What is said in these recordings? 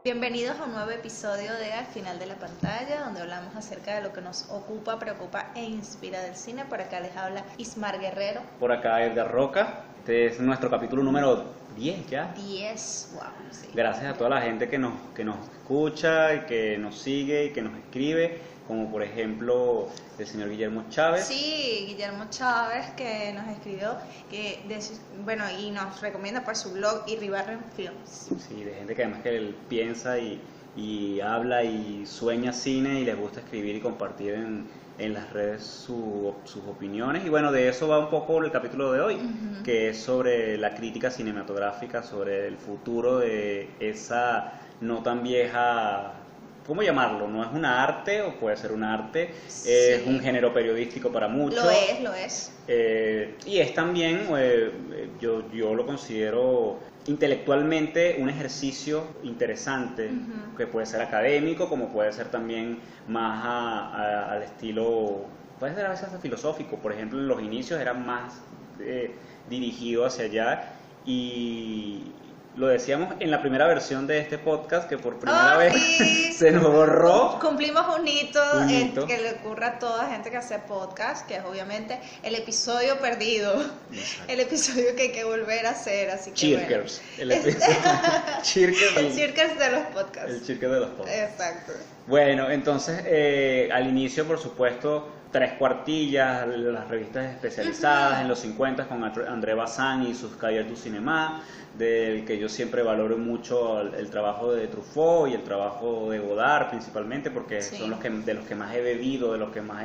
Bienvenidos a un nuevo episodio de Al Final de la Pantalla, donde hablamos acerca de lo que nos ocupa, preocupa e inspira del cine. Por acá les habla Ismar Guerrero. Por acá Edgar Roca. Este es nuestro capítulo número 10 ya. 10, wow, sí. Gracias a toda la gente que nos escucha y que nos sigue y que nos escribe, como por ejemplo el señor Guillermo Chávez. Sí, Guillermo Chávez, que nos escribió y nos recomienda por su blog Irribarren Films. Sí, de gente que además que él piensa y habla y sueña cine y les gusta escribir y compartir en las redes sus opiniones. Y bueno, de eso va un poco el capítulo de hoy, que es sobre la crítica cinematográfica, sobre el futuro de esa no tan vieja, ¿cómo llamarlo? No es una arte, o puede ser un arte, sí. Es un género periodístico para muchos. Lo es. Y es también, yo lo considero intelectualmente un ejercicio interesante, que puede ser académico, como puede ser también más al estilo, puede ser a veces filosófico. Por ejemplo, en los inicios era más dirigido hacia allá, y lo decíamos en la primera versión de este podcast, que por primera vez sí. se nos borró. Cumplimos un hito que le ocurra a toda gente que hace podcast, que es obviamente el episodio perdido. Exacto. El episodio que hay que volver a hacer, así que Cheerkers, bueno. el Cheerkers de los podcasts. El Cheerkers de los podcasts. Exacto. Bueno, entonces al inicio, por supuesto, Tres Cuartillas, las revistas especializadas en los 50 con André Bazin y sus Cahiers du Cinéma, del que yo siempre valoro mucho el trabajo de Truffaut y el trabajo de Godard principalmente, porque son de los que más he bebido, de los que más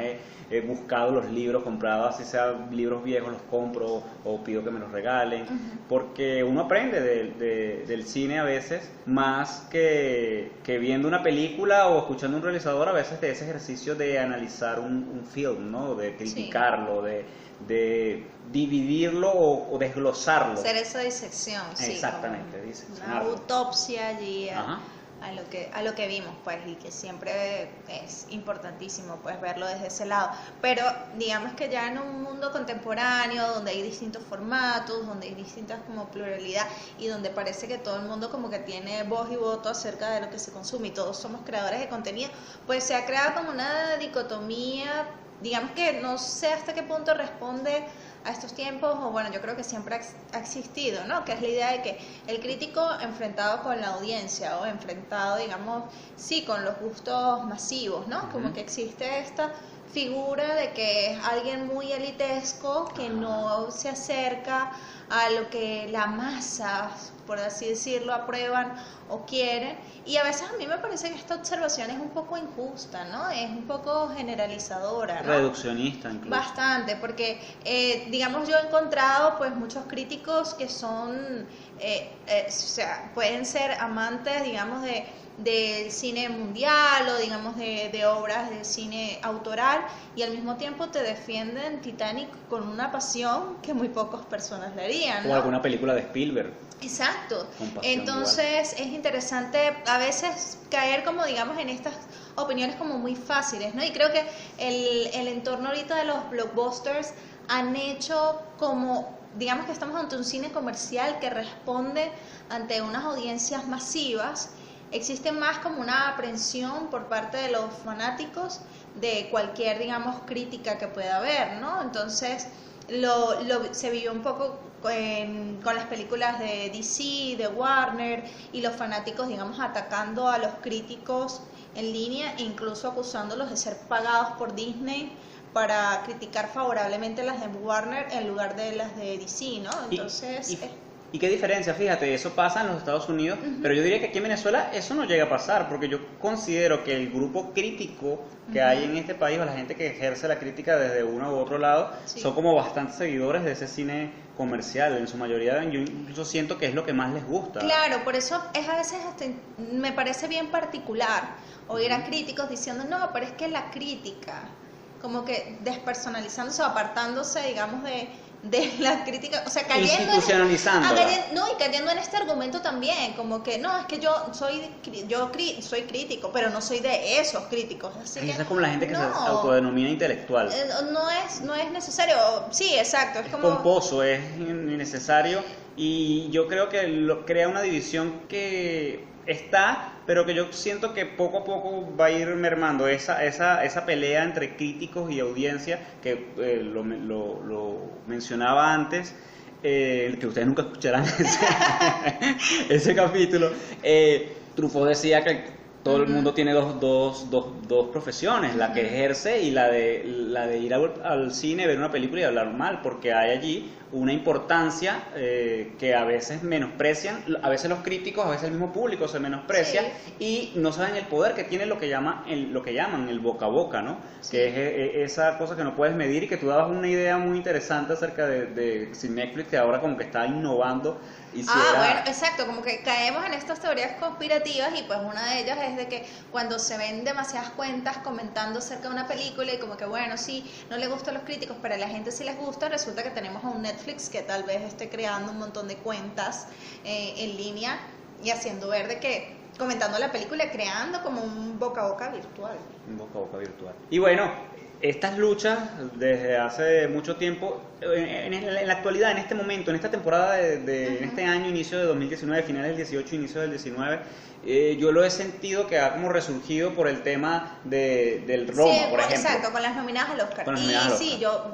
he buscado los libros, comprado, así sean libros viejos, los compro o pido que me los regalen, porque uno aprende del cine a veces, más que viendo una película o escuchando un realizador, a veces de ese ejercicio de analizar un film, ¿no? De criticarlo, de dividirlo o desglosarlo. Hacer esa disección, Exactamente, una autopsia allí a lo que vimos, pues, y que siempre es importantísimo, pues, verlo desde ese lado. Pero digamos que ya en un mundo contemporáneo, donde hay distintos formatos, donde hay distintas como pluralidad, y donde parece que todo el mundo como que tiene voz y voto acerca de lo que se consume, y todos somos creadores de contenido, pues se ha creado como una dicotomía, digamos que no sé hasta qué punto responde a estos tiempos, o bueno, yo creo que siempre ha existido, ¿no? Que es la idea de que el crítico enfrentado con la audiencia, o enfrentado, digamos, sí, con los gustos masivos, ¿no? Como que existe esta figura de que es alguien muy elitesco, que no se acerca a lo que la masa, por así decirlo, aprueban o quieren. Y a veces a mí me parece que esta observación es un poco injusta, ¿no? Es un poco generalizadora, ¿no? Reduccionista incluso. Bastante, porque digamos, yo he encontrado pues muchos críticos que son, o sea, pueden ser amantes, digamos, del cine mundial, o digamos de obras del cine autoral, y al mismo tiempo te defienden Titanic con una pasión que muy pocas personas le harían, ¿no? O alguna película de Spielberg. Exacto. Entonces igual. Es interesante a veces caer como, digamos, en estas opiniones como muy fáciles, ¿no? Y creo que el entorno ahorita de los blockbusters han hecho como, digamos, que estamos ante un cine comercial que responde ante unas audiencias masivas. Existe más como una aprensión por parte de los fanáticos de cualquier, digamos, crítica que pueda haber, ¿no? Entonces se vivió un poco con las películas de DC, de Warner, y los fanáticos, digamos, atacando a los críticos en línea, e incluso acusándolos de ser pagados por Disney para criticar favorablemente las de Warner en lugar de las de DC, ¿no? Entonces... ¿Y qué diferencia? Fíjate, eso pasa en los Estados Unidos, pero yo diría que aquí en Venezuela eso no llega a pasar, porque yo considero que el grupo crítico que hay en este país, o la gente que ejerce la crítica desde uno u otro lado, son como bastantes seguidores de ese cine comercial. En su mayoría, yo incluso siento que es lo que más les gusta. Claro, por eso es a veces me parece bien particular oír a críticos diciendo, no, pero es que la crítica, como que despersonalizándose o apartándose, digamos, de la crítica, o sea, cayendo en este argumento también, como que no, es que yo soy crítico, pero no soy de esos críticos, así que es como la gente que se autodenomina intelectual. No es necesario, sí, exacto, es como pomposo, es innecesario, y yo creo que crea una división que está, pero que yo siento que poco a poco va a ir mermando esa pelea entre críticos y audiencia, que lo mencionaba antes, que ustedes nunca escucharán ese capítulo. Truffaut decía que todo el mundo tiene dos profesiones, la que ejerce y la de ir al cine, ver una película y hablar mal, porque hay allí una importancia que a veces menosprecian, a veces los críticos, a veces el mismo público se menosprecia, y no saben el poder que tiene lo que llaman el boca a boca, ¿no? Sí. Que es esa cosa que no puedes medir, y que tú dabas una idea muy interesante acerca de si Netflix, que ahora como que está innovando. Bueno, exacto, como que caemos en estas teorías conspirativas, y pues una de ellas es de que cuando se ven demasiadas cuentas comentando acerca de una película y como que bueno, sí, no le gusta a los críticos, pero a la gente sí les gusta, resulta que tenemos a un Netflix que tal vez esté creando un montón de cuentas en línea y haciendo ver de que comentando la película, creando como un boca a boca virtual. Un boca a boca virtual. Y bueno, estas luchas desde hace mucho tiempo, en la actualidad, en este momento, en esta temporada en este año, inicio de 2019, finales del 18, inicio del 19, yo lo he sentido que ha como resurgido por el tema del Roma, sí, por ejemplo. Exacto, con las nominadas al Oscar.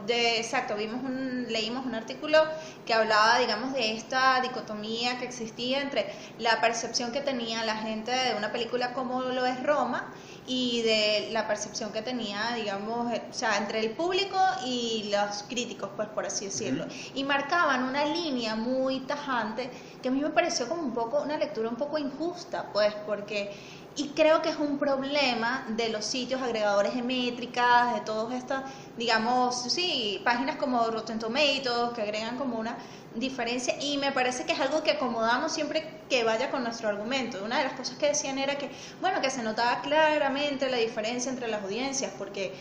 Exacto, leímos un artículo que hablaba, digamos, de esta dicotomía que existía entre la percepción que tenía la gente de una película como lo es Roma, y de la percepción que tenía, digamos, o sea, entre el público y los críticos, pues por así decirlo. Y marcaban una línea muy tajante que a mí me pareció como una lectura un poco injusta, pues, porque, y creo que es un problema de los sitios agregadores de métricas, de todas estas, digamos, sí, páginas como Rotten Tomatoes, que agregan como una diferencia, y me parece que es algo que acomodamos siempre que vaya con nuestro argumento. Una de las cosas que decían era que, bueno, que se notaba claramente la diferencia entre las audiencias, porque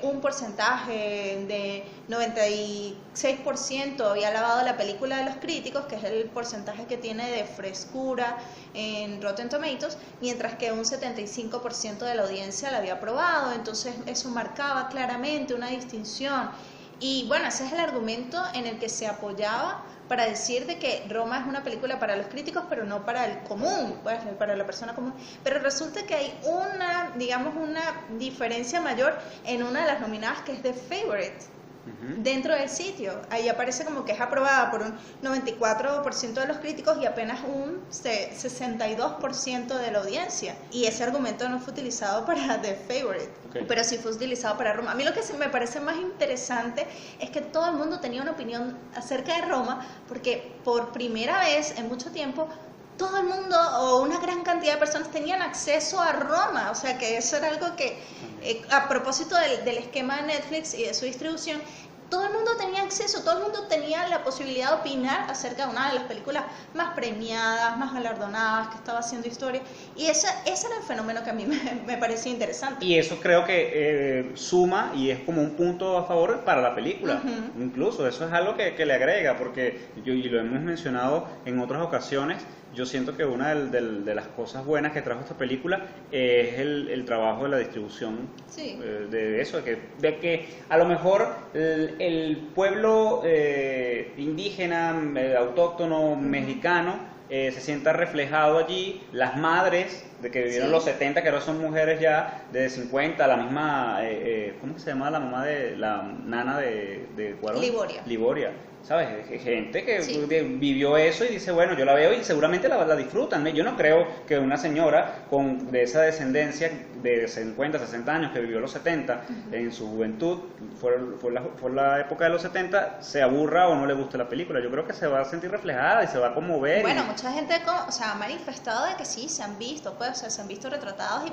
un porcentaje de 96% había alabado la película de los críticos, que es el porcentaje que tiene de frescura en Rotten Tomatoes, mientras que un 75% de la audiencia la había aprobado. Entonces eso marcaba claramente una distinción. Y bueno, ese es el argumento en el que se apoyaba para decir de que Roma es una película para los críticos, pero no para el común, pues, para la persona común. Pero resulta que hay una diferencia mayor en una de las nominadas, que es The Favorite. Dentro del sitio, ahí aparece como que es aprobada por un 94% de los críticos y apenas un 62% de la audiencia, y ese argumento no fue utilizado para The Favorite, pero sí fue utilizado para Roma. A mí lo que me parece más interesante es que todo el mundo tenía una opinión acerca de Roma, porque por primera vez en mucho tiempo todo el mundo, o una gran cantidad de personas, tenían acceso a Roma. O sea que eso era algo que, a propósito del esquema de Netflix y de su distribución, todo el mundo tenía acceso, todo el mundo tenía la posibilidad de opinar acerca de una de las películas más premiadas, más galardonadas, que estaba haciendo historia, y ese era el fenómeno que a mí me parecía interesante. Y eso creo que suma y es como un punto a favor para la película. Incluso eso es algo que le agrega, porque y lo hemos mencionado en otras ocasiones. Yo siento que una de las cosas buenas que trajo esta película es el trabajo de la distribución. Sí. De eso, de que a lo mejor el pueblo indígena, autóctono, mexicano, se sienta reflejado allí. Las madres de que vivieron los 70, que ahora son mujeres ya de 50, la misma, ¿cómo se llama la mamá de la nana de Cuarón? Liboria. ¿Sabes? Gente que vivió eso y dice, bueno, yo la veo y seguramente la disfrutan. Yo no creo que una señora de esa descendencia de 50, 60 años que vivió los 70 en su juventud, fue la época de los 70, se aburra o no le guste la película. Yo creo que se va a sentir reflejada y se va a conmover. Bueno, mucha gente ha manifestado de que sí, se han visto, pues, o sea, se han visto retratados y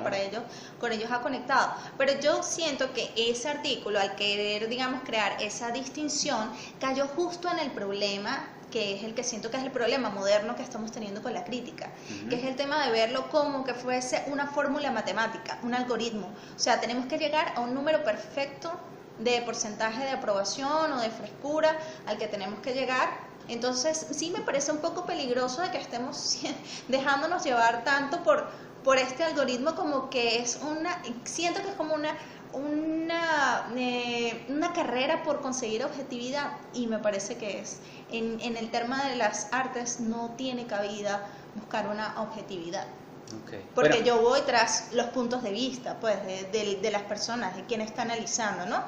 con ellos ha conectado. Pero yo siento que ese artículo, al querer, digamos, crear esa distinción, cayó justo en el problema, que es el que siento que es el problema moderno que estamos teniendo con la crítica, que es el tema de verlo como que fuese una fórmula matemática, un algoritmo. O sea, tenemos que llegar a un número perfecto de porcentaje de aprobación o de frescura al que tenemos que llegar. Entonces sí me parece un poco peligroso de que estemos dejándonos llevar tanto por este algoritmo, como que siento que es como una carrera por conseguir objetividad, y me parece que es en el tema de las artes no tiene cabida buscar una objetividad. Okay. Porque Bueno, yo voy tras los puntos de vista, pues, de las personas, de quien está analizando, ¿no?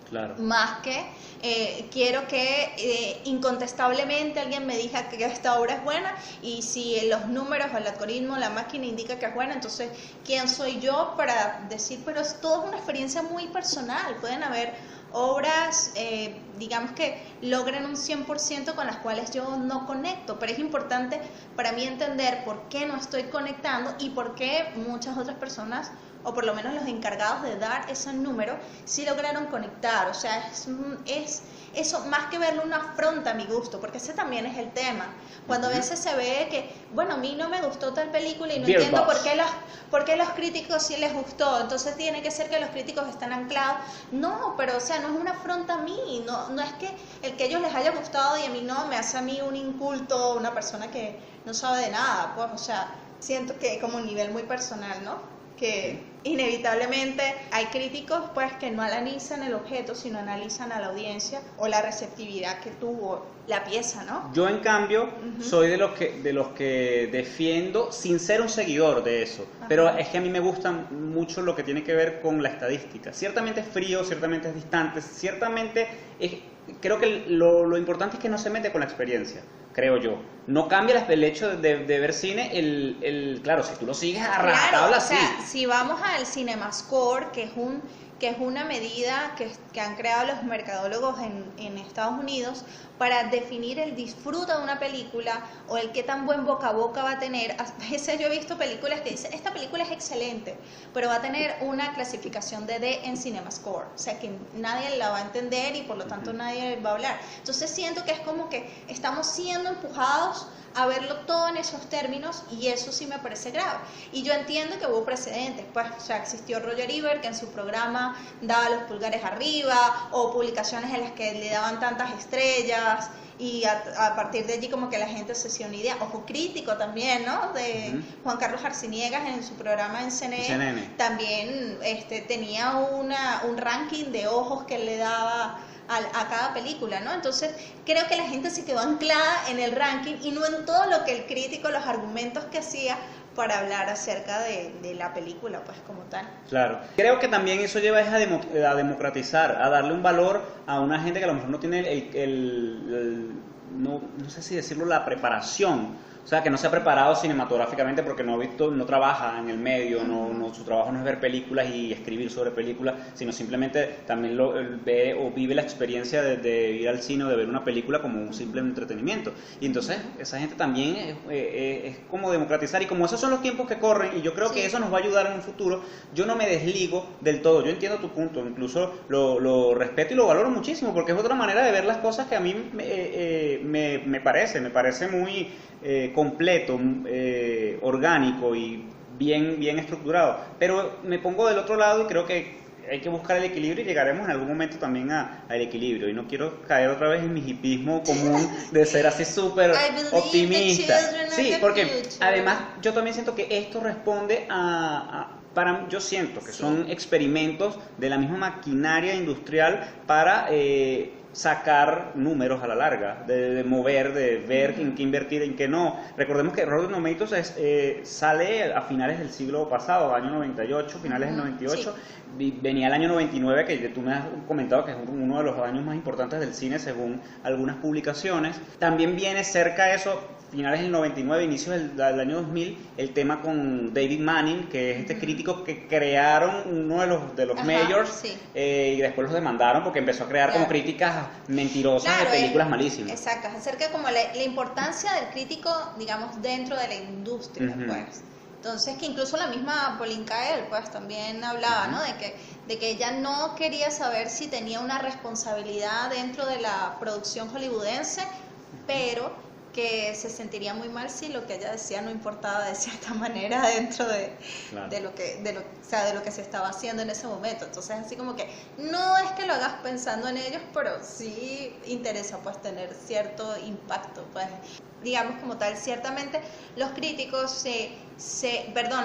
claro. Más que quiero que incontestablemente alguien me diga que esta obra es buena, y si los números o el algoritmo, la máquina indica que es buena, entonces ¿quién soy yo para decir? Pero es toda una experiencia muy personal. Pueden haber obras, digamos, que logren un 100% con las cuales yo no conecto, pero es importante para mí entender por qué no estoy conectando y por qué muchas otras personas, o por lo menos los encargados de dar ese número, sí lograron conectar. O sea, es eso, más que verlo una afronta a mi gusto, porque ese también es el tema. Cuando a veces se ve que, bueno, a mí no me gustó tal película y no Beer entiendo Box. por qué los críticos sí les gustó, entonces tiene que ser que los críticos están anclados. No, pero o sea, no es una afronta a mí, no es que el que a ellos les haya gustado y a mí no, me hace a mí un inculto, una persona que no sabe de nada, pues, o sea, siento que como un nivel muy personal, ¿no? Que inevitablemente hay críticos, pues, que no analizan el objeto, sino analizan a la audiencia o la receptividad que tuvo la pieza, ¿no? Yo en cambio soy de los que defiendo sin ser un seguidor de eso, pero es que a mí me gusta mucho lo que tiene que ver con la estadística. Ciertamente es frío, ciertamente es distante, ciertamente creo que lo importante es que no se mete con la experiencia, creo yo. No cambia el hecho de ver cine, claro, si tú lo sigues a rajatabla, Claro, o sea, sí. si vamos al CinemaScore, que es una medida que han creado los mercadólogos en Estados Unidos para definir el disfrute de una película o el qué tan buen boca a boca va a tener. A veces yo he visto películas que dicen, esta película es excelente, pero va a tener una clasificación de D en CinemaScore, o sea que nadie la va a entender y por lo tanto nadie va a hablar. Entonces siento que es como que estamos siendo empujados a verlo todo en esos términos, y eso sí me parece grave. Y yo entiendo que hubo precedentes, pues, o sea, existió Roger Ebert, que en su programa daba los pulgares arriba, o publicaciones en las que le daban tantas estrellas, y a partir de allí como que la gente se hacía una idea. Ojo Crítico también, ¿no? De Juan Carlos Arciniegas en su programa en CNN. También tenía un ranking de ojos que le daba a cada película, ¿no? Entonces creo que la gente se quedó anclada en el ranking y no en todo lo que el crítico, los argumentos que hacía para hablar acerca de la película, pues, como tal. Claro. Creo que también eso lleva a democratizar, a darle un valor a una gente que a lo mejor no tiene no sé si decirlo, la preparación. O sea, que no se ha preparado cinematográficamente porque no trabaja en el medio, su trabajo no es ver películas y escribir sobre películas, sino simplemente también ve o vive la experiencia de ir al cine o de ver una película como un simple entretenimiento. Y entonces esa gente también es como democratizar, y como esos son los tiempos que corren, y yo creo que eso nos va a ayudar en un futuro. Yo no me desligo del todo, yo entiendo tu punto, incluso lo respeto y lo valoro muchísimo, porque es otra manera de ver las cosas que a mí me parece muy completo, orgánico y bien estructurado, pero me pongo del otro lado y creo que hay que buscar el equilibrio, y llegaremos en algún momento también al equilibrio, y no quiero caer otra vez en mi hipismo común de ser así súper optimista. Sí, porque además yo también siento que esto responde yo siento que son experimentos de la misma maquinaria industrial para sacar números a la larga, de mover, de ver en qué invertir, en qué no. Recordemos que Rotten Tomatoes sale a finales del siglo pasado, año 98, finales del 98, venía el año 99, que tú me has comentado que es uno de los años más importantes del cine según algunas publicaciones. También viene cerca de eso, finales del 99, inicios del año 2000, el tema con David Manning, que es este crítico que crearon uno de los majors, y después los demandaron porque empezó a crear como críticas mentirosas de películas malísimas. Exacto, acerca como la importancia del crítico, digamos, dentro de la industria, pues. Entonces, que incluso la misma Pauline Kael, pues, también hablaba, ¿no? De que ella no quería saber si tenía una responsabilidad dentro de la producción hollywoodense, pero que se sentiría muy mal si lo que ella decía no importaba de cierta manera dentro de lo que se estaba haciendo en ese momento. Entonces, así como que no es que lo hagas pensando en ellos, pero sí interesa, pues, tener cierto impacto, pues, digamos, como tal. Ciertamente los críticos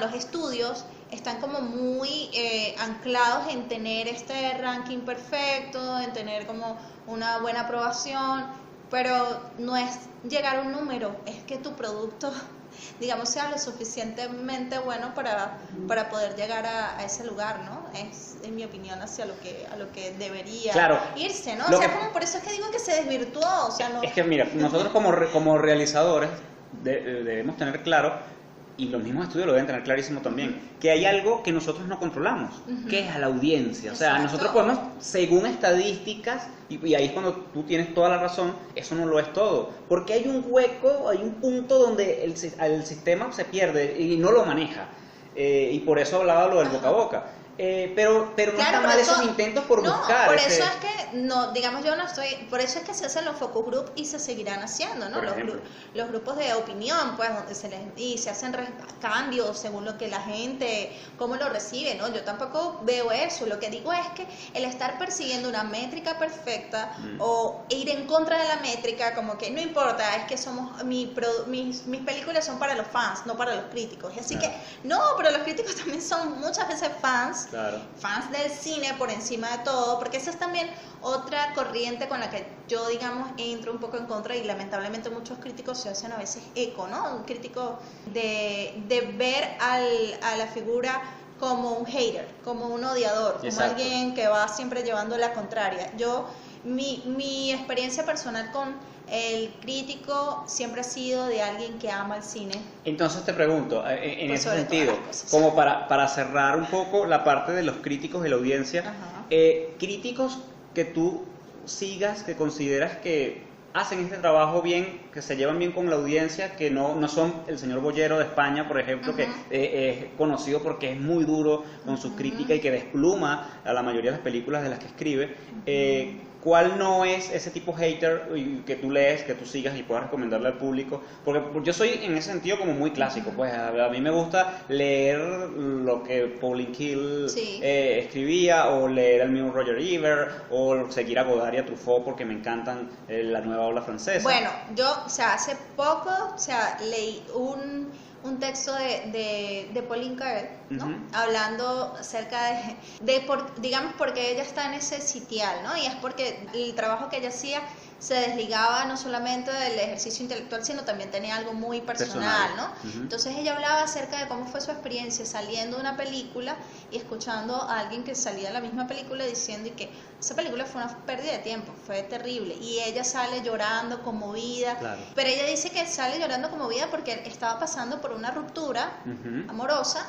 los estudios están como muy anclados en tener este ranking perfecto, en tener como una buena aprobación, pero no es llegar a un número, es que tu producto, digamos, sea lo suficientemente bueno para poder llegar a ese lugar, ¿no? Es, en mi opinión, hacia lo que debería irse, ¿no? O sea, como por eso es que digo que se desvirtuó, o sea, no... Es que mira, nosotros como realizadores debemos tener claro, y los mismos estudios lo deben tener clarísimo también, que hay algo que nosotros no controlamos, que es a la audiencia. O sea, nosotros podemos, según estadísticas, y ahí es cuando tú tienes toda la razón, eso no lo es todo. Porque hay un hueco, hay un punto donde el sistema se pierde y no lo maneja. Y por eso hablaba lo del boca a boca. Pero no está mal esos intentos por buscar. Por eso es que, no, digamos, yo no estoy, por eso es que se hacen los focus group y se seguirán haciendo, ¿no? Los grupos de opinión, pues, donde se hacen cambios según lo que la gente, cómo lo recibe, ¿no? Yo tampoco veo eso. Lo que digo es que el estar persiguiendo una métrica perfecta o ir en contra de la métrica, como que no importa, es que mis películas son para los fans, no para los críticos. Así que, no, pero los críticos también son muchas veces fans. Fans del cine por encima de todo, porque esa es también otra corriente con la que yo, digamos, entro un poco en contra, y lamentablemente muchos críticos se hacen a veces eco, ¿no? Un crítico de ver a la figura como un hater, como un odiador, como alguien que va siempre llevando la contraria. Mi experiencia personal con el crítico siempre ha sido de alguien que ama el cine. Entonces te pregunto, en ese sentido, como para cerrar un poco la parte de los críticos y la audiencia, críticos que tú sigas, que consideras que hacen este trabajo bien, que se llevan bien con la audiencia, que no son el señor Bollero de España, por ejemplo, que es conocido porque es muy duro con sus críticas y que despluma a la mayoría de las películas de las que escribe. ¿Cuál no es ese tipo hater que tú lees, que tú sigas y puedas recomendarle al público? Porque yo soy en ese sentido como muy clásico, pues a mí me gusta leer lo que Pauline Kael escribía, o leer al mismo Roger Ebert, o seguir a Godard y a Truffaut porque me encantan la nueva ola francesa. Bueno, yo, o sea, hace poco, o sea, leí un texto de Pauline Kael, ¿no? Hablando acerca digamos, porque ella está en ese sitial, ¿no? Y es porque el trabajo que ella hacía se desligaba no solamente del ejercicio intelectual, sino también tenía algo muy personal, ¿no? Entonces ella hablaba acerca de cómo fue su experiencia saliendo de una película y escuchando a alguien que salía de la misma película diciendo que esa película fue una pérdida de tiempo, fue terrible, y ella sale llorando, conmovida, pero ella dice que sale llorando conmovida porque estaba pasando por una ruptura amorosa.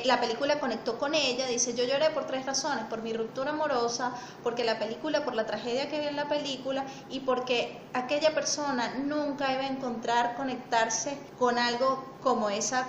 La película conectó con ella, dice: yo lloré por 3 razones: por mi ruptura amorosa, porque la película, por la tragedia que vi en la película, y porque aquella persona nunca iba a encontrar conectarse con algo como esa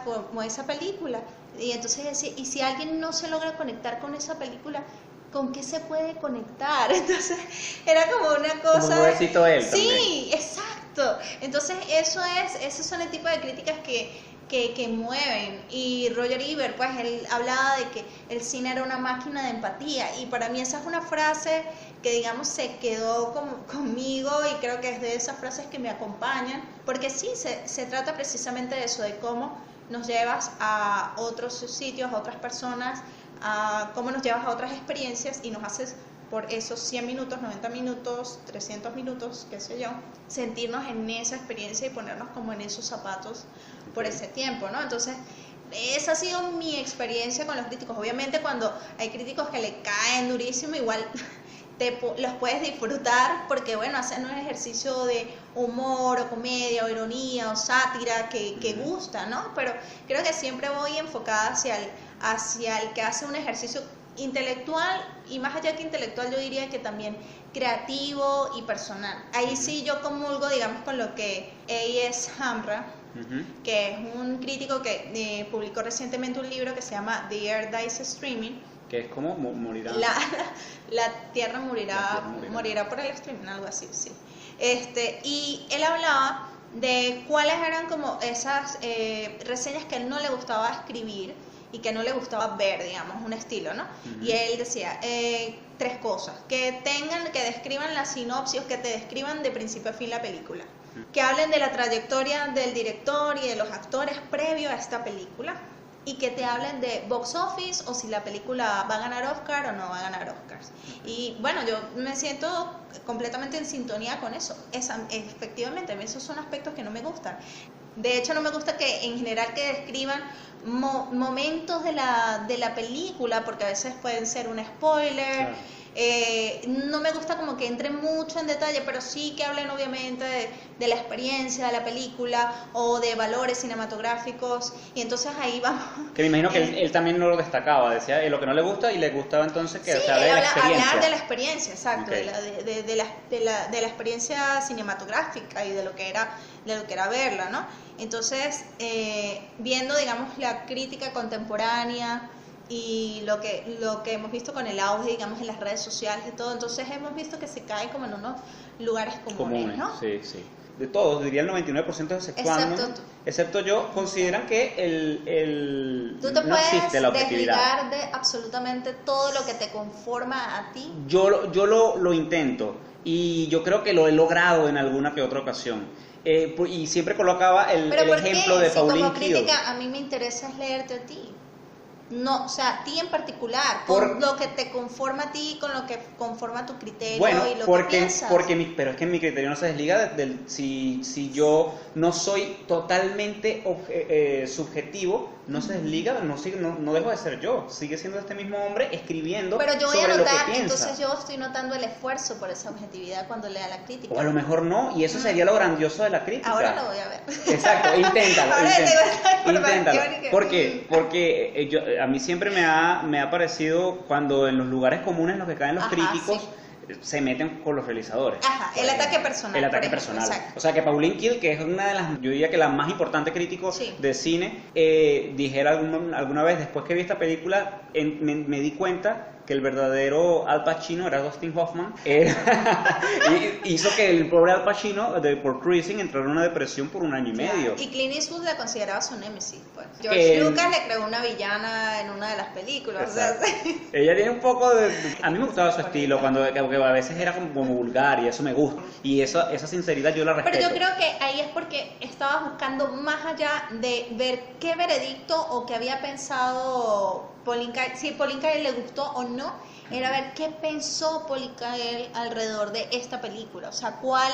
película. Y entonces decía, y si alguien no se logra conectar con esa película, ¿con qué se puede conectar? Entonces era como una cosa... Como un nuevecito él también. Sí, exacto. Entonces esos son el tipo de críticas que mueven. Y Roger Ebert, pues él hablaba de que el cine era una máquina de empatía, y para mí esa es una frase que, digamos, se quedó conmigo, y creo que es de esas frases que me acompañan, porque sí, se trata precisamente de eso, de cómo nos llevas a otros sitios, a otras personas, a cómo nos llevas a otras experiencias y nos haces, por esos 100 minutos, 90 minutos, 300 minutos, qué sé yo, sentirnos en esa experiencia y ponernos como en esos zapatos por ese tiempo, ¿no? Entonces, esa ha sido mi experiencia con los críticos. Obviamente cuando hay críticos que le caen durísimo, igual los puedes disfrutar porque, bueno, hacen un ejercicio de humor o comedia o ironía o sátira que gusta, ¿no? Pero creo que siempre voy enfocada hacia el que hace un ejercicio intelectual, y más allá que intelectual, yo diría que también creativo y personal. Ahí sí yo comulgo, digamos, con lo que A.S. Hamra, que es un crítico que publicó recientemente un libro que se llama The Earth Dies Streaming, que es como morirá. La tierra morirá por el streaming, algo así, sí. Y él hablaba de cuáles eran como esas reseñas que a él no le gustaba escribir y que no le gustaba ver, digamos, un estilo, ¿no? Y él decía 3 cosas: que describan la sinopsis, que te describan de principio a fin la película, que hablen de la trayectoria del director y de los actores previo a esta película, y que te hablen de box office o si la película va a ganar Oscar o no va a ganar Oscars. Y bueno, yo me siento completamente en sintonía con eso. Efectivamente, a mí esos son aspectos que no me gustan. De hecho, no me gusta que en general que describan momentos de la película, porque a veces pueden ser un spoiler. Claro. No me gusta como que entre mucho en detalle, pero sí que hablen obviamente de la experiencia de la película o de valores cinematográficos, y entonces ahí vamos. Que me imagino que él también no lo destacaba, decía lo que no le gusta y le gustaba entonces que se hable de la experiencia. Hablar de la experiencia, exacto, okay. de la experiencia cinematográfica y de lo que era verla, ¿no? Entonces, viendo, digamos, la crítica contemporánea y lo que hemos visto con el auge, digamos, en las redes sociales y todo, entonces hemos visto que se cae como en unos lugares comunes, ¿no? Sí, sí. De todos, diría el 99% excepto yo, consideran que tú te no existe la objetividad. Desligar de absolutamente todo lo que te conforma a ti. Yo lo intento y yo creo que lo he logrado en alguna que otra ocasión. Y siempre colocaba el ejemplo de Pauline Kael. Como crítica, a mí me interesa es leerte a ti. No, o sea, a ti en particular, con lo que te conforma a ti, con lo que conforma tu criterio y lo que piensas. Pero es que mi criterio no se desliga si yo no soy totalmente subjetivo, no se desliga, no dejo de ser yo, sigue siendo este mismo hombre escribiendo sobre lo que piensa. Pero yo voy a notar, entonces yo estoy notando el esfuerzo por esa objetividad cuando lea la crítica. O a lo mejor no, y eso sería lo grandioso de la crítica. Ahora lo voy a ver. Exacto, inténtalo. ¿Por qué? Porque a mí siempre me ha parecido cuando en los lugares comunes en los que caen los críticos, sí, se meten con los realizadores. El ataque personal. El ataque personal. Exacto. O sea, que Pauline Kael, que es una de las, yo diría que la más importante crítico de cine, dijera alguna vez, después que vi esta película, me di cuenta que el verdadero Al Pacino era Dustin Hoffman. Hizo que el pobre Al Pacino, por Cruising, entrara en una depresión por 1 año y medio. Y Clint Eastwood la consideraba su némesis, pues. George Lucas le creó una villana en una de las películas. O sea, ella tiene un poco de... A mí me gustaba su estilo, que a veces era como vulgar, y eso me gusta. Y esa sinceridad yo la respeto. Pero yo creo que ahí es porque estaba buscando más allá de ver qué veredicto o qué había pensado Pauline Kael, si Pauline Kael le gustó o no, era ver qué pensó Pauline Kael alrededor de esta película, o sea, cuál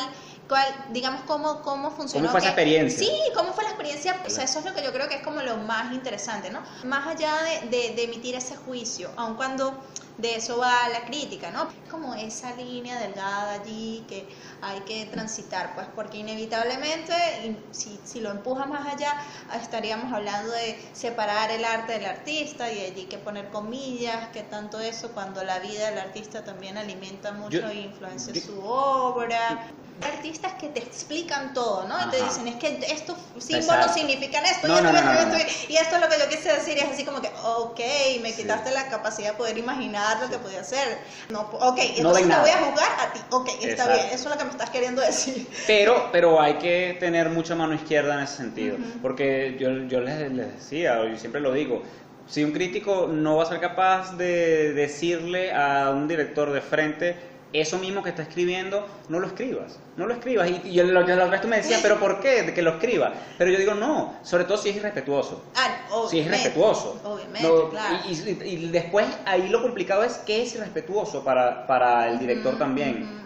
digamos, cómo funcionó. ¿Cómo fue esa experiencia? Sí, cómo fue la experiencia, o sea, eso es lo que yo creo que es como lo más interesante, ¿no? Más allá de emitir ese juicio, aun cuando de eso va la crítica, ¿no? Como esa línea delgada allí que hay que transitar, pues, porque inevitablemente, si lo empujas más allá, estaríamos hablando de separar el arte del artista y allí que poner comillas, que tanto eso, cuando la vida del artista también alimenta mucho e influencia su obra. Artistas que te explican todo, ¿no? Y te dicen, es que estos símbolos significan esto, y esto es lo que yo quise decir, y es así como que, ok, me quitaste la capacidad de poder imaginar lo que podía hacer. No, ok, entonces te voy a juzgar a ti, ok, está bien, eso es lo que me estás queriendo decir. Pero hay que tener mucha mano izquierda en ese sentido, porque yo les decía, yo siempre lo digo, si un crítico no va a ser capaz de decirle a un director de frente eso mismo que está escribiendo, no lo escribas. Y el resto me decía, ¿pero por qué? De que lo escriba. Pero yo digo, no, sobre todo si es irrespetuoso. Si es irrespetuoso. Obviamente, claro. Y después, ahí lo complicado es que es irrespetuoso para el director también.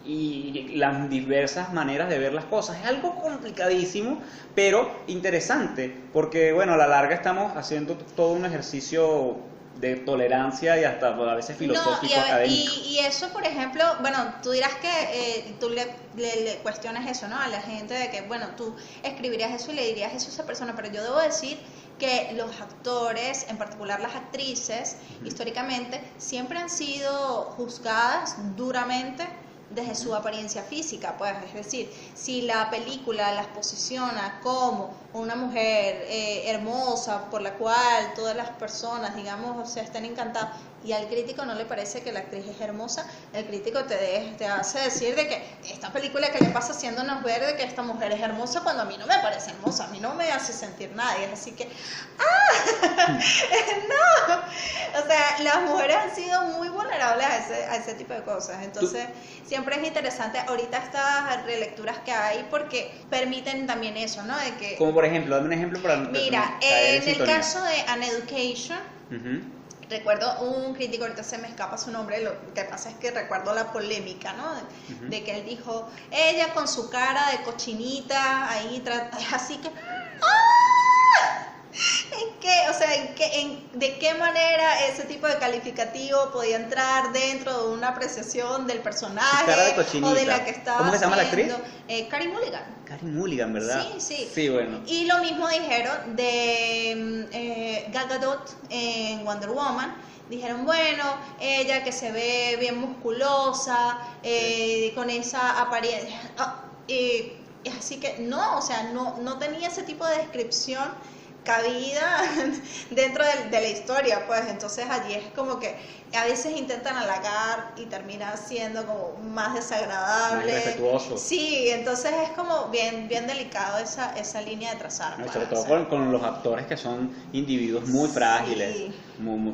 Y las diversas maneras de ver las cosas. Es algo complicadísimo, pero interesante, porque, bueno, a la larga estamos haciendo todo un ejercicio de tolerancia y hasta a veces filosófico, académico. Y eso, por ejemplo, bueno, tú dirás que tú le cuestionas eso, ¿no? A la gente de que, bueno, tú escribirías eso y le dirías eso a esa persona, pero yo debo decir que los actores, en particular las actrices, históricamente, siempre han sido juzgadas duramente desde su apariencia física, pues, es decir, si la película las posiciona como una mujer hermosa por la cual todas las personas, digamos, o sea, están encantadas, y al crítico no le parece que la actriz es hermosa, el crítico te hace decir de que esta película que le pasa haciéndonos ver de que esta mujer es hermosa cuando a mí no me parece hermosa, a mí no me hace sentir nada, y es así que, no, o sea, sea, las mujeres han sido muy vulnerables a ese tipo de cosas. Entonces, siempre es interesante ahorita estas relecturas que hay porque permiten también eso, ¿no? De que, como por ejemplo, dame un ejemplo para... Mira, en el caso de An Education, recuerdo un crítico, ahorita se me escapa su nombre, lo que pasa es que recuerdo la polémica, ¿no? De que él dijo, ella con su cara de cochinita, ahí, así que... ¡ah! ¿De qué manera ese tipo de calificativo podía entrar dentro de una apreciación del personaje cara de cochinita. O de la que estaba ¿Cómo se llama la actriz? Carey Mulligan. Carey Mulligan, ¿verdad? Sí. Sí, bueno. Y lo mismo dijeron de Gal Gadot en Wonder Woman. Dijeron, bueno, ella que se ve bien musculosa, con esa apariencia. Así que no, o sea, no tenía ese tipo de descripción cabida dentro de la historia, pues entonces allí es como que a veces intentan halagar y termina siendo como más desagradable, más irrespetuoso. Sí, entonces es como bien delicado esa línea de trazar, No, pues, sobre todo con los actores que son individuos muy frágiles,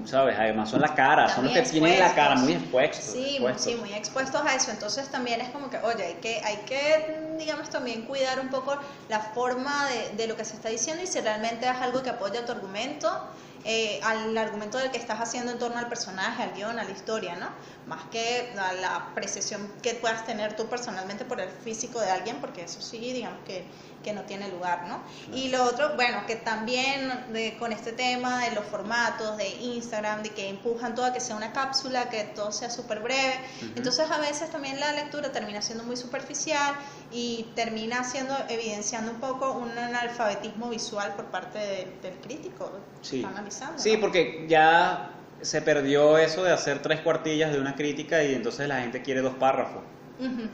¿sabes? Además son la cara, también son los que tienen la cara muy expuestos. Sí, muy expuestos a eso, entonces también es como que, oye, hay que digamos también cuidar un poco la forma de lo que se está diciendo y si realmente es algo que apoya tu argumento, al argumento del que estás haciendo en torno al personaje, al guión, a la historia, ¿no? Más que a la apreciación que puedas tener tú personalmente por el físico de alguien, porque eso sí, digamos que no tiene lugar, ¿no? Y lo otro, bueno, que también con este tema de los formatos de Instagram, de que empujan todo a que sea una cápsula, que todo sea súper breve, entonces a veces también la lectura termina siendo muy superficial y termina evidenciando un poco un analfabetismo visual por parte del crítico que está analizando, ¿no? Sí, porque ya se perdió eso de hacer 3 cuartillas de una crítica y entonces la gente quiere 2 párrafos.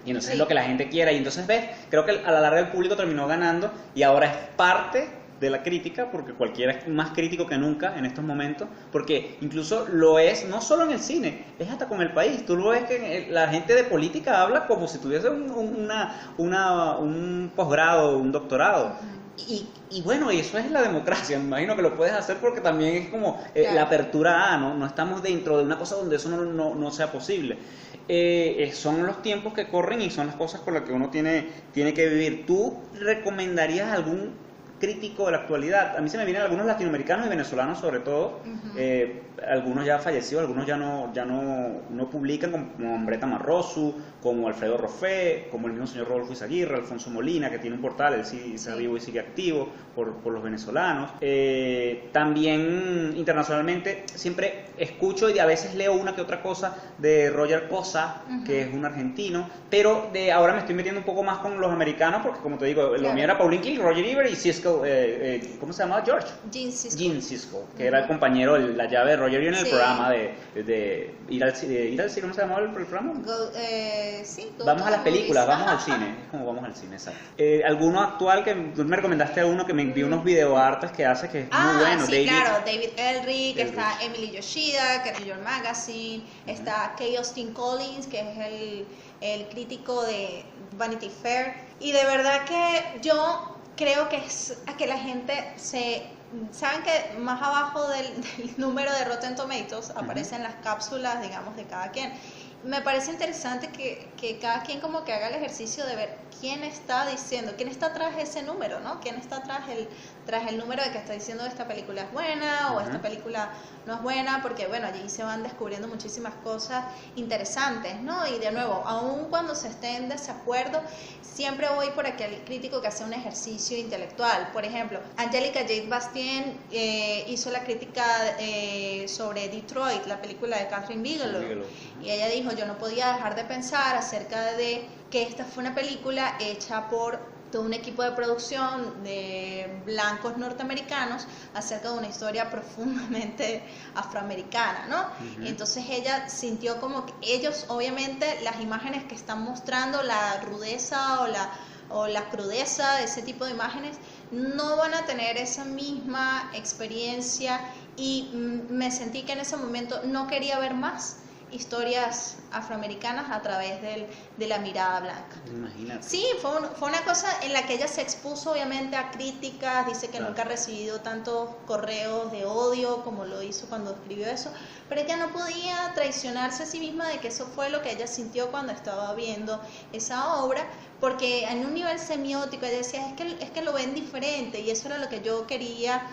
Y entonces es lo que la gente quiera y entonces ves, creo que a la larga el público terminó ganando y ahora es parte de la crítica porque cualquiera es más crítico que nunca en estos momentos, porque incluso lo es no solo en el cine, es hasta con el país. Tú lo ves que la gente de política habla como si tuviese un posgrado, un doctorado. Y bueno, y eso es la democracia, me imagino que lo puedes hacer porque también es como la apertura a, no estamos dentro de una cosa donde eso no sea posible. Son los tiempos que corren y son las cosas con las que uno tiene que vivir. ¿Tú recomendarías algún crítico de la actualidad? A mí se me vienen algunos latinoamericanos y venezolanos sobre todo, algunos ya fallecidos, algunos ya no publican, como Ambreta Marrosu, como Alfredo Roffé, como el mismo señor Rodolfo Izaguirre, Alfonso Molina, que tiene un portal, él sí está vivo y sigue activo por los venezolanos. También internacionalmente siempre escucho y a veces leo una que otra cosa de Roger Cosa, que es un argentino, pero ahora me estoy metiendo un poco más con los americanos porque, como te digo, lo mío era Pauline Kael, Roger Ebert y Siskel, ¿cómo se llamaba? George Gene Siskel, que era el compañero, la llave de Roger Ebert en el programa de ir al cine. ¿Cómo se llamaba el programa? Vamos a las películas, vamos al cine. Es como vamos al cine, exacto. ¿Alguno actual que tú me recomendaste a uno que me envió unos videoartes que hace que es muy bueno? Sí, claro, David Ehrlich, está Emily Yoshida, que es New York Magazine, está Kay Austin Collins, que es el crítico de Vanity Fair, y de verdad que yo creo que es a que la gente saben que más abajo del número de Rotten Tomatoes aparecen las cápsulas, digamos, de cada quien. Me parece interesante que cada quien como que haga el ejercicio de ver quién está diciendo, quién está tras ese número, ¿no? Quién está tras el número de que está diciendo esta película es buena o esta película no es buena, porque bueno, allí se van descubriendo muchísimas cosas interesantes, ¿no? Y de nuevo, aun cuando se esté en desacuerdo, siempre voy por aquel crítico que hace un ejercicio intelectual. Por ejemplo, Angélica Jade Bastien hizo la crítica sobre Detroit, la película de Catherine Bigelow. Y ella dijo, yo no podía dejar de pensar acerca de que esta fue una película hecha por todo un equipo de producción de blancos norteamericanos acerca de una historia profundamente afroamericana, ¿no? Y entonces ella sintió como que ellos, obviamente, las imágenes que están mostrando, la rudeza o la crudeza de ese tipo de imágenes, no van a tener esa misma experiencia y me sentí que en ese momento no quería ver más. historias afroamericanas a través de la mirada blanca. Imagínate. Sí, fue una cosa en la que ella se expuso obviamente a críticas, dice que Claro. nunca ha recibido tantos correos de odio como lo hizo cuando escribió eso, pero ella no podía traicionarse a sí misma de que eso fue lo que ella sintió cuando estaba viendo esa obra, porque en un nivel semiótico ella decía, es que lo ven diferente, y eso era lo que yo quería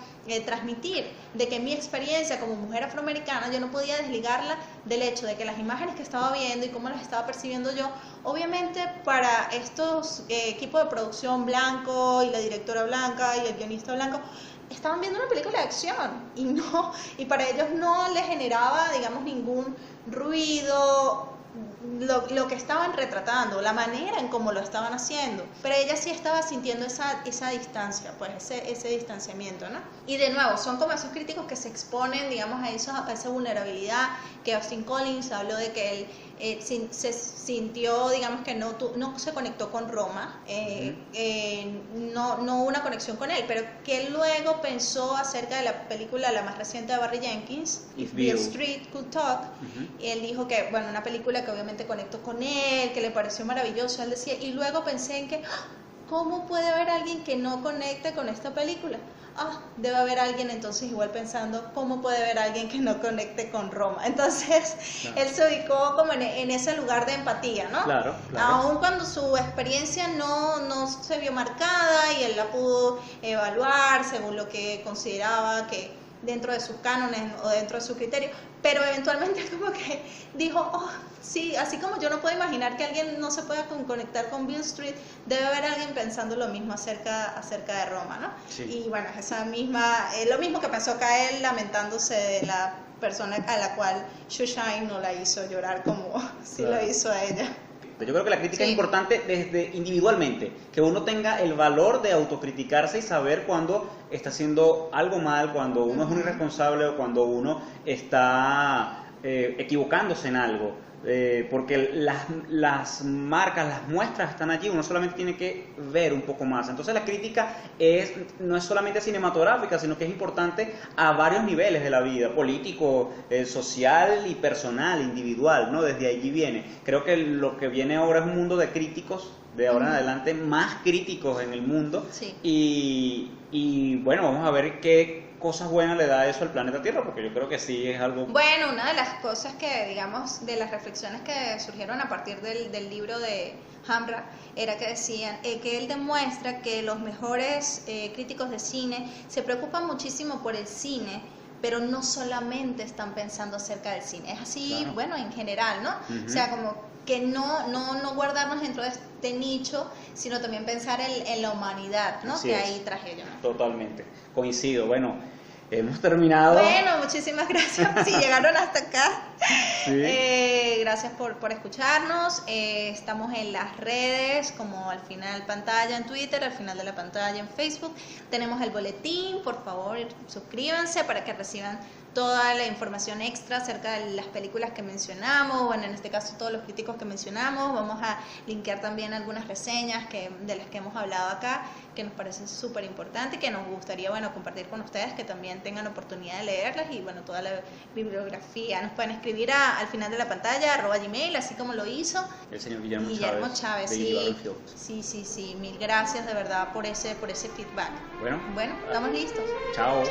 transmitir, de que mi experiencia como mujer afroamericana yo no podía desligarla del hecho de que las imágenes que estaba viendo y cómo las estaba percibiendo yo, obviamente para estos equipos de producción blanco y la directora blanca y el guionista blanco, estaban viendo una película de acción y para ellos no les generaba, digamos, ningún ruido lo que estaban retratando, la manera en cómo lo estaban haciendo, pero ella sí estaba sintiendo esa distancia, pues ese distanciamiento, ¿no? Y de nuevo, son como esos críticos que se exponen, digamos, a esa vulnerabilidad, que Austin Collins habló de que él se sintió, digamos, que no se conectó con Roma, no hubo una conexión con él, pero que él luego pensó acerca de la película, la más reciente de Barry Jenkins, If Beale Street Could Talk, y él dijo que, bueno, una película que obviamente conectó con él, que le pareció maravilloso, él decía, y luego pensé en que, ¿cómo puede haber alguien que no conecte con esta película? Debe haber alguien entonces igual pensando, ¿cómo puede haber alguien que no conecte con Roma? Entonces, claro, él se ubicó como en ese lugar de empatía, ¿no? Claro. Aun cuando su experiencia no se vio marcada y él la pudo evaluar según lo que consideraba que dentro de sus cánones o dentro de su criterio, pero eventualmente como que dijo, sí, así como yo no puedo imaginar que alguien no se pueda conectar con Beale Street, debe haber alguien pensando lo mismo acerca de Roma, ¿no? Sí. Y bueno, lo mismo que pensó acá él, lamentándose de la persona a la cual Shushain no la hizo llorar como sí lo hizo a ella. Yo creo que la crítica es importante desde individualmente, que uno tenga el valor de autocriticarse y saber cuando está haciendo algo mal, cuando uno es un irresponsable o cuando uno está equivocándose en algo. Porque las marcas, las muestras están allí, uno solamente tiene que ver un poco más. Entonces la crítica no es solamente cinematográfica, sino que es importante a varios niveles de la vida, político, social y personal, individual, ¿no? Desde allí viene. Creo que lo que viene ahora es un mundo de críticos, de ahora en adelante más críticos en el mundo. Sí. Y bueno, vamos a ver qué cosas buenas le da eso al planeta Tierra, porque yo creo que sí es algo... Bueno, una de las cosas que, digamos, de las reflexiones que surgieron a partir del libro de Hamra, era que decían que él demuestra que los mejores críticos de cine se preocupan muchísimo por el cine, pero no solamente están pensando acerca del cine. Es así, claro, bueno, en general, ¿no? O sea, como que no guardarnos dentro de este nicho, sino también pensar en la humanidad, ¿no? Así que hay tras ello, ¿no? Totalmente, coincido. Bueno, hemos terminado. Bueno, muchísimas gracias si llegaron hasta acá. Sí. Gracias por escucharnos. Estamos en las redes, como al final de la pantalla en Twitter, al final de la pantalla en Facebook. Tenemos el boletín, por favor, suscríbanse para que reciban toda la información extra acerca de las películas que mencionamos, bueno, en este caso todos los críticos que mencionamos. Vamos a linkear también algunas reseñas de las que hemos hablado acá, que nos parecen súper importantes y que nos gustaría, bueno, compartir con ustedes, que también tengan oportunidad de leerlas, y bueno, toda la bibliografía. Nos pueden escribir al final de la pantalla, @gmail, así como lo hizo el señor Guillermo Chávez sí, mil gracias de verdad por ese feedback. Bueno, estamos listos. Chao.